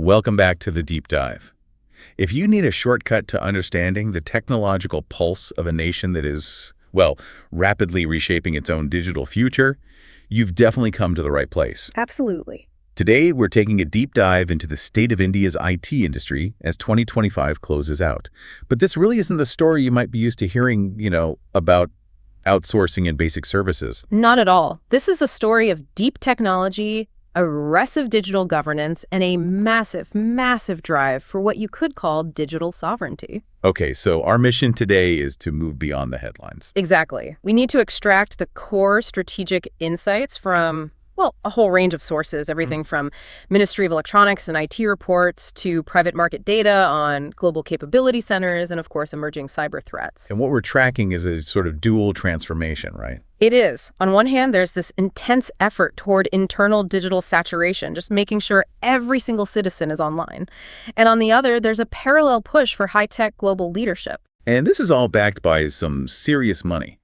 Welcome back to the Deep Dive. If you need a shortcut to understanding the technological pulse of a nation that is, well, rapidly reshaping its own digital future, you've definitely come to the right place. Absolutely. Today, we're taking a deep dive into the state of India's IT industry as 2025 closes out. But this really isn't the story you might be used to hearing, about outsourcing and basic services. Not at all. This is a story of deep technology, aggressive digital governance, and a massive, massive drive for what you could call digital sovereignty. Okay, so our mission today is to move beyond the headlines. Exactly. We need to extract the core strategic insights from, well, a whole range of sources, everything from Ministry of Electronics and IT reports to private market data on global capability centers and, of course, emerging cyber threats. And what we're tracking is a sort of dual transformation, right? It is. On one hand, there's this intense effort toward internal digital saturation, just making sure every single citizen is online. And on the other, there's a parallel push for high-tech global leadership. And this is all backed by some serious money.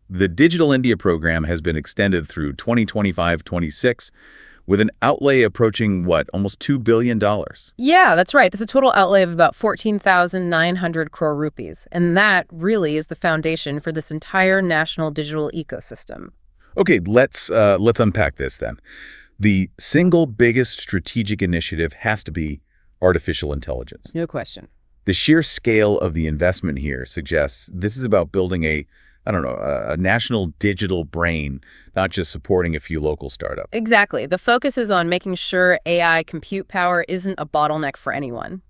The Digital India program has been extended through 2025-26 with an outlay approaching, almost $2 billion. Yeah, that's right. There's a total outlay of about 14,900 crore rupees. And that really is the foundation for this entire national digital ecosystem. Okay, let's unpack this then. The single biggest strategic initiative has to be artificial intelligence. No question. The sheer scale of the investment here suggests this is about building a national digital brain, not just supporting a few local startups. Exactly. The focus is on making sure AI compute power isn't a bottleneck for anyone.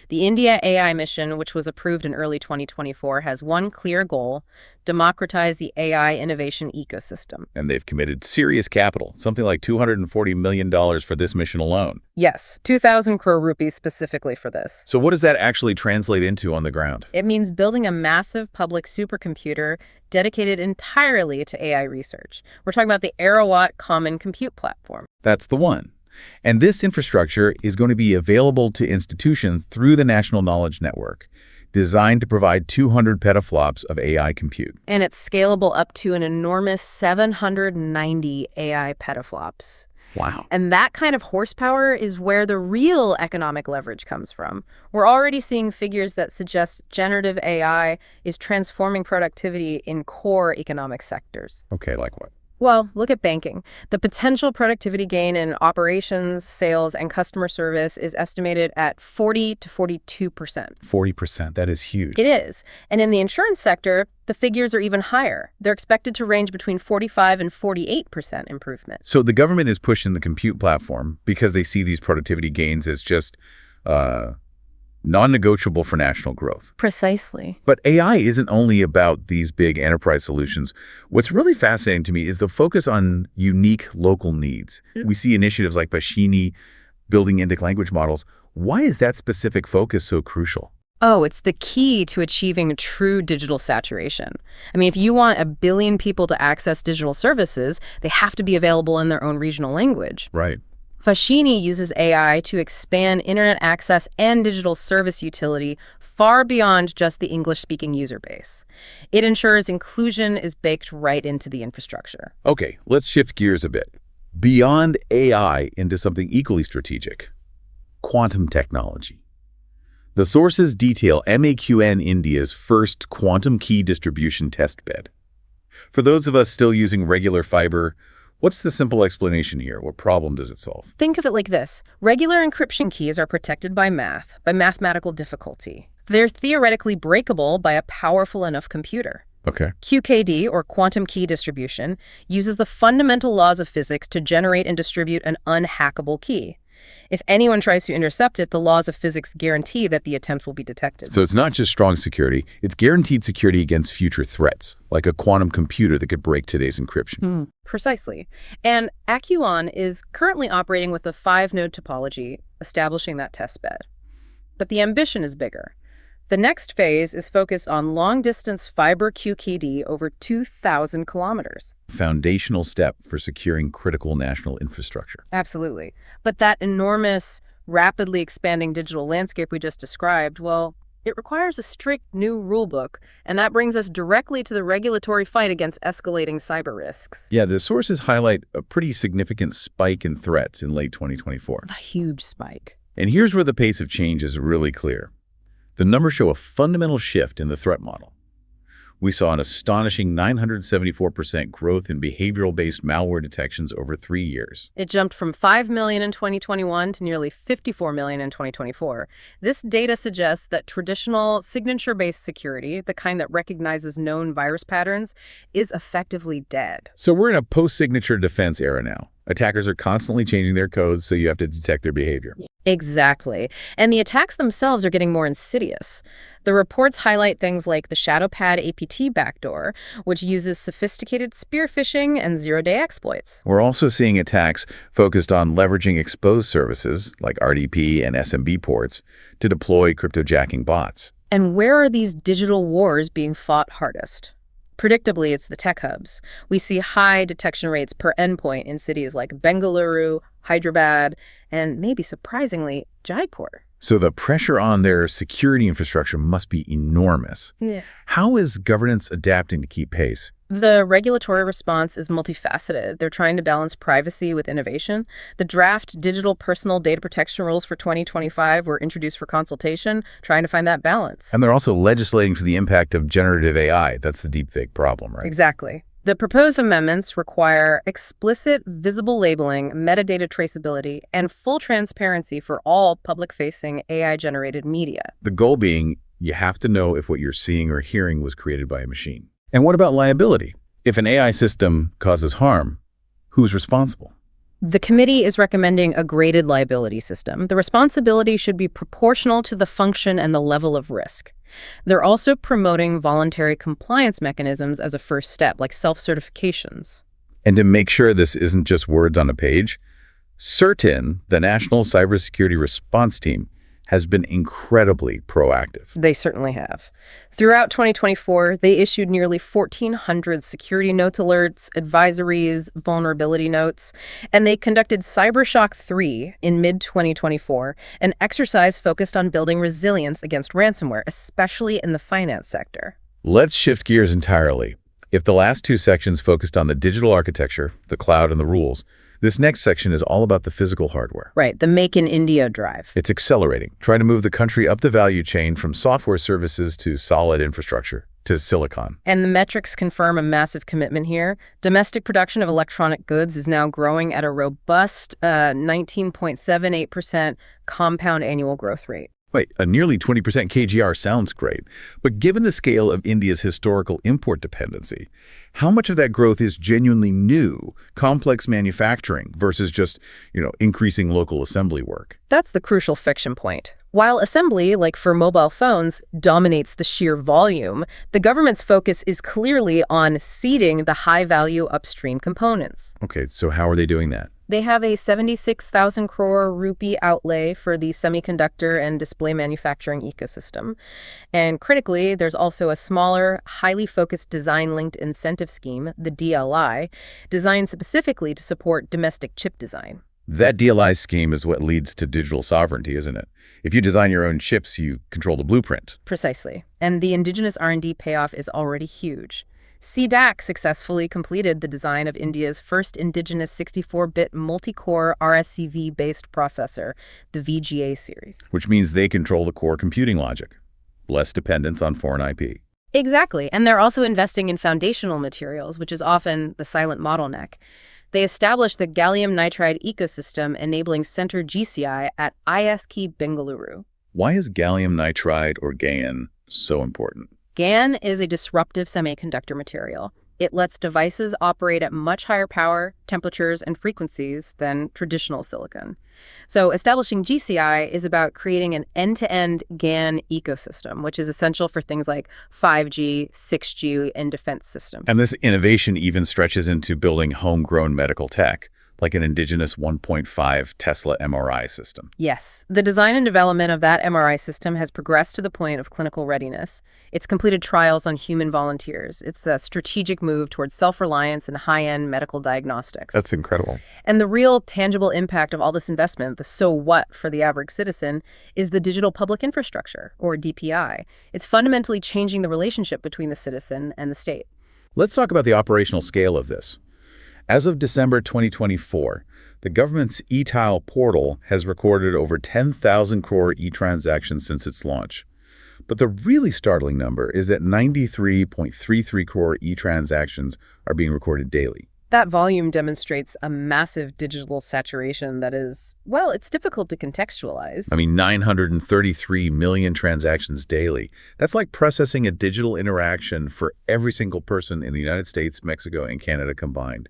The India AI mission, which was approved in early 2024, has one clear goal: democratize the AI innovation ecosystem. And they've committed serious capital, something like $240 million for this mission alone. Yes, 2,000 crore rupees specifically for this. So what does that actually translate into on the ground? It means building a massive public supercomputer dedicated entirely to AI research. We're talking about the Aerowatt Common Compute Platform. That's the one. And this infrastructure is going to be available to institutions through the National Knowledge Network, designed to provide 200 petaflops of AI compute. And it's scalable up to an enormous 790 AI petaflops. Wow. And that kind of horsepower is where the real economic leverage comes from. We're already seeing figures that suggest generative AI is transforming productivity in core economic sectors. Okay, like what? Well, look at banking. The potential productivity gain in operations, sales, and customer service is estimated at 40 to 42%. 40%, that is huge. It is. And in the insurance sector, the figures are even higher. They're expected to range between 45 and 48% improvement. So the government is pushing the compute platform because they see these productivity gains as just non-negotiable for national growth. Precisely. But AI isn't only about these big enterprise solutions. What's really fascinating to me is the focus on unique local needs. We see initiatives like Bashini building Indic language models. Why is that specific focus so crucial? Oh, it's the key to achieving true digital saturation. I mean, if you want 1 billion people to access digital services, they have to be available in their own regional language. Right. Bashini uses AI to expand internet access and digital service utility far beyond just the English-speaking user base. It ensures inclusion is baked right into the infrastructure. Okay, let's shift gears a bit. Beyond AI into something equally strategic: quantum technology. The sources detail MAQN India's first quantum key distribution testbed. For those of us still using regular fiber, what's the simple explanation here? What problem does it solve? Think of it like this. Regular encryption keys are protected by mathematical difficulty. They're theoretically breakable by a powerful enough computer. Okay. QKD, or quantum key distribution, uses the fundamental laws of physics to generate and distribute an unhackable key. If anyone tries to intercept it, the laws of physics guarantee that the attempt will be detected. So it's not just strong security, it's guaranteed security against future threats, like a quantum computer that could break today's encryption. Precisely. And Acuon is currently operating with a 5-node topology, establishing that testbed. But the ambition is bigger. The next phase is focused on long-distance fiber QKD over 2,000 kilometers. Foundational step for securing critical national infrastructure. Absolutely. But that enormous, rapidly expanding digital landscape we just described, well, it requires a strict new rulebook, and that brings us directly to the regulatory fight against escalating cyber risks. Yeah, the sources highlight a pretty significant spike in threats in late 2024. A huge spike. And here's where the pace of change is really clear. The numbers show a fundamental shift in the threat model. We saw an astonishing 974% growth in behavioral-based malware detections over 3 years. It jumped from 5 million in 2021 to nearly 54 million in 2024. This data suggests that traditional signature-based security, the kind that recognizes known virus patterns, is effectively dead. So we're in a post-signature defense era now. Attackers are constantly changing their codes, so you have to detect their behavior. Exactly. And the attacks themselves are getting more insidious. The reports highlight things like the ShadowPad APT backdoor, which uses sophisticated spear phishing and zero-day exploits. We're also seeing attacks focused on leveraging exposed services like RDP and SMB ports to deploy cryptojacking bots. And where are these digital wars being fought hardest? Predictably, it's the tech hubs. We see high detection rates per endpoint in cities like Bengaluru, Hyderabad, and maybe surprisingly, Jaipur. So the pressure on their security infrastructure must be enormous. Yeah. How is governance adapting to keep pace? The regulatory response is multifaceted. They're trying to balance privacy with innovation. The draft digital personal data protection rules for 2025 were introduced for consultation, trying to find that balance. And they're also legislating for the impact of generative AI. That's the deepfake problem, right? Exactly. The proposed amendments require explicit, visible labeling, metadata traceability, and full transparency for all public-facing AI-generated media. The goal being, you have to know if what you're seeing or hearing was created by a machine. And what about liability? If an AI system causes harm, who's responsible? The committee is recommending a graded liability system. The responsibility should be proportional to the function and the level of risk. They're also promoting voluntary compliance mechanisms as a first step, like self-certifications. And to make sure this isn't just words on a page, CERTIN, the National Cybersecurity Response Team, has been incredibly proactive. They certainly have. Throughout 2024, they issued nearly 1,400 security notes alerts, advisories, vulnerability notes, and they conducted CyberShock 3 in mid-2024, an exercise focused on building resilience against ransomware, especially in the finance sector. Let's shift gears entirely. If the last two sections focused on the digital architecture, the cloud, and the rules, this next section is all about the physical hardware. Right, the Make in India drive. It's accelerating, trying to move the country up the value chain from software services to solid infrastructure to silicon. And the metrics confirm a massive commitment here. Domestic production of electronic goods is now growing at a robust 19.78% compound annual growth rate. Wait, a nearly 20% KGR sounds great, but given the scale of India's historical import dependency, how much of that growth is genuinely new, complex manufacturing versus just, increasing local assembly work? That's the crucial friction point. While assembly, like for mobile phones, dominates the sheer volume, the government's focus is clearly on seeding the high-value upstream components. Okay, so how are they doing that? They have a 76,000 crore rupee outlay for the semiconductor and display manufacturing ecosystem. And critically, there's also a smaller, highly focused design-linked incentive scheme, the DLI, designed specifically to support domestic chip design. That DLI scheme is what leads to digital sovereignty, isn't it? If you design your own chips, you control the blueprint. Precisely. And the indigenous R&D payoff is already huge. CDAC successfully completed the design of India's first indigenous 64-bit multi-core RSCV-based processor, the VGA series. Which means they control the core computing logic. Less dependence on foreign IP. Exactly. And they're also investing in foundational materials, which is often the silent bottleneck. They established the gallium nitride ecosystem, enabling Center GCI at ISK Bengaluru. Why is gallium nitride, or GaN, so important? GaN is a disruptive semiconductor material. It lets devices operate at much higher power, temperatures, and frequencies than traditional silicon. So establishing GCI is about creating an end-to-end GaN ecosystem, which is essential for things like 5G, 6G, and defense systems. And this innovation even stretches into building homegrown medical tech, like an indigenous 1.5 Tesla MRI system. Yes, the design and development of that MRI system has progressed to the point of clinical readiness. It's completed trials on human volunteers. It's a strategic move towards self-reliance and high-end medical diagnostics. That's incredible. And the real tangible impact of all this investment, the so what for the average citizen, is the digital public infrastructure, or DPI. It's fundamentally changing the relationship between the citizen and the state. Let's talk about the operational scale of this. As of December 2024, The government's e-Tile portal has recorded over 10,000 crore e-transactions since its launch. But the really startling number is that 93.33 crore e-transactions are being recorded daily. That volume demonstrates a massive digital saturation that is, well, it's difficult to contextualize. I mean, 933 million transactions daily. That's like processing a digital interaction for every single person in the United States, Mexico, and Canada combined.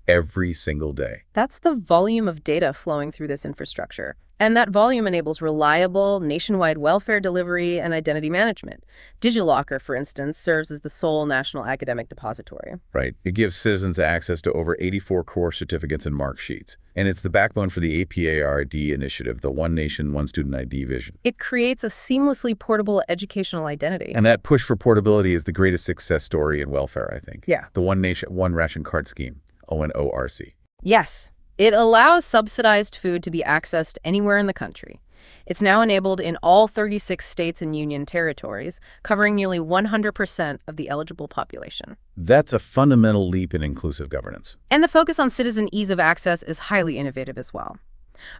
Every single day. That's the volume of data flowing through this infrastructure. And that volume enables reliable, nationwide welfare delivery and identity management. DigiLocker, for instance, serves as the sole national academic depository. Right. It gives citizens access to over 84 core certificates and mark sheets. And it's the backbone for the APARD initiative, the One Nation, One Student ID vision. It creates a seamlessly portable educational identity. And that push for portability is the greatest success story in welfare, I think. Yeah. The One Nation, One Ration Card scheme, ONORC. Yes. It allows subsidized food to be accessed anywhere in the country. It's now enabled in all 36 states and union territories, covering nearly 100% of the eligible population. That's a fundamental leap in inclusive governance. And the focus on citizen ease of access is highly innovative as well.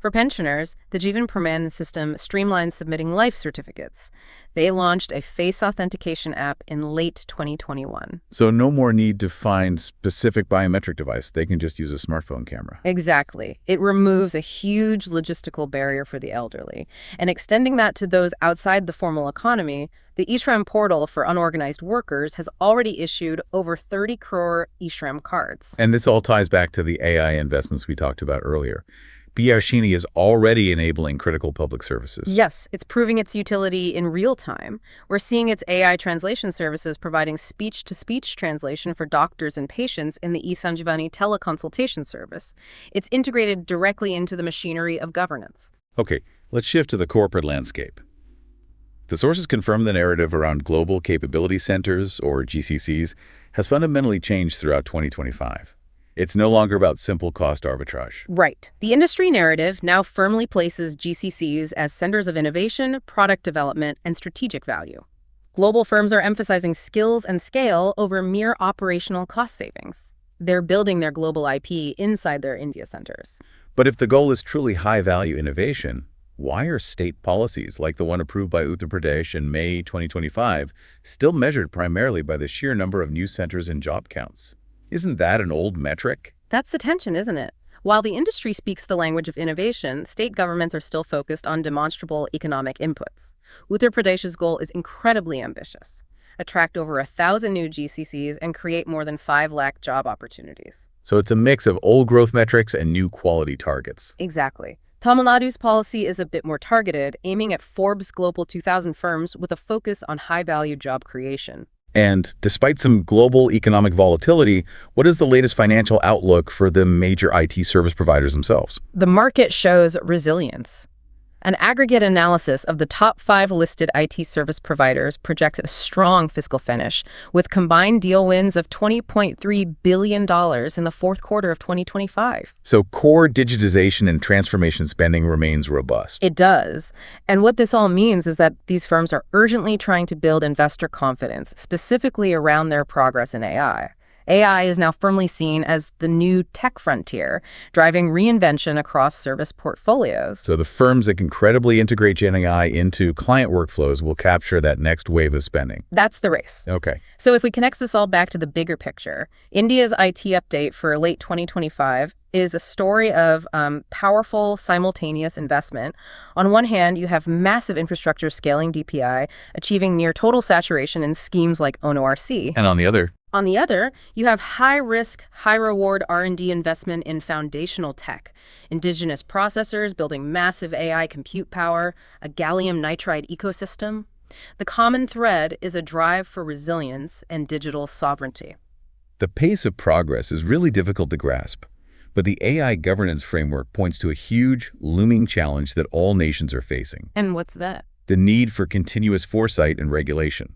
For pensioners, the Jeevan Praman system streamlines submitting life certificates. They launched a face authentication app in late 2021. So no more need to find specific biometric device. They can just use a smartphone camera. Exactly. It removes a huge logistical barrier for the elderly. And extending that to those outside the formal economy, the eShram portal for unorganized workers has already issued over 30 crore eShram cards. And this all ties back to the AI investments we talked about earlier. Biashini is already enabling critical public services. Yes, it's proving its utility in real time. We're seeing its AI translation services providing speech-to-speech translation for doctors and patients in the eSanjeevani teleconsultation service. It's integrated directly into the machinery of governance. Okay, let's shift to the corporate landscape. The sources confirm the narrative around Global Capability Centers, or GCCs, has fundamentally changed throughout 2025. It's no longer about simple cost arbitrage. Right. The industry narrative now firmly places GCCs as centers of innovation, product development, and strategic value. Global firms are emphasizing skills and scale over mere operational cost savings. They're building their global IP inside their India centers. But if the goal is truly high-value innovation, why are state policies, like the one approved by Uttar Pradesh in May 2025, still measured primarily by the sheer number of new centers and job counts? Isn't that an old metric? That's the tension, isn't it? While the industry speaks the language of innovation, state governments are still focused on demonstrable economic inputs. Uttar Pradesh's goal is incredibly ambitious: attract over 1,000 new GCCs and create more than 5 lakh job opportunities. So it's a mix of old growth metrics and new quality targets. Exactly. Tamil Nadu's policy is a bit more targeted, aiming at Forbes Global 2000 firms with a focus on high-value job creation. And despite some global economic volatility, what is the latest financial outlook for the major IT service providers themselves? The market shows resilience. An aggregate analysis of the top 5 listed IT service providers projects a strong fiscal finish, with combined deal wins of $20.3 billion in the fourth quarter of 2025. So core digitization and transformation spending remains robust. It does. And what this all means is that these firms are urgently trying to build investor confidence, specifically around their progress in AI. AI is now firmly seen as the new tech frontier, driving reinvention across service portfolios. So the firms that can credibly integrate Gen AI into client workflows will capture that next wave of spending. That's the race. Okay. So if we connect this all back to the bigger picture, India's IT update for late 2025 is a story of powerful simultaneous investment. On one hand, you have massive infrastructure scaling DPI, achieving near total saturation in schemes like ONORC. And on the other, you have high-risk, high-reward R&D investment in foundational tech, indigenous processors building massive AI compute power, a gallium nitride ecosystem. The common thread is a drive for resilience and digital sovereignty. the pace of progress is really difficult to grasp. But the AI governance framework points to a huge, looming challenge that all nations are facing: And what's that? the need for continuous foresight and regulation.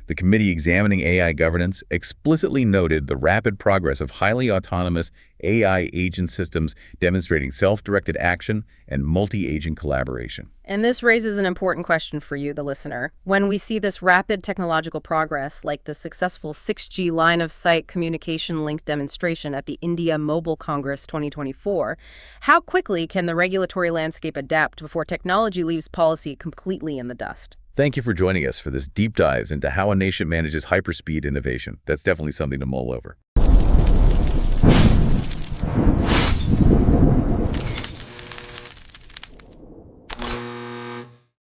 The committee examining AI governance explicitly noted the rapid progress of highly autonomous AI agent systems demonstrating self-directed action and multi-agent collaboration. And this raises an important question for you, the listener. When we see this rapid technological progress, like the successful 6G line-of-sight communication link demonstration at the India Mobile Congress 2024, how quickly can the regulatory landscape adapt before technology leaves policy completely in the dust? Thank you for joining us for this deep dive into how a nation manages hyperspeed innovation. That's definitely something to mull over.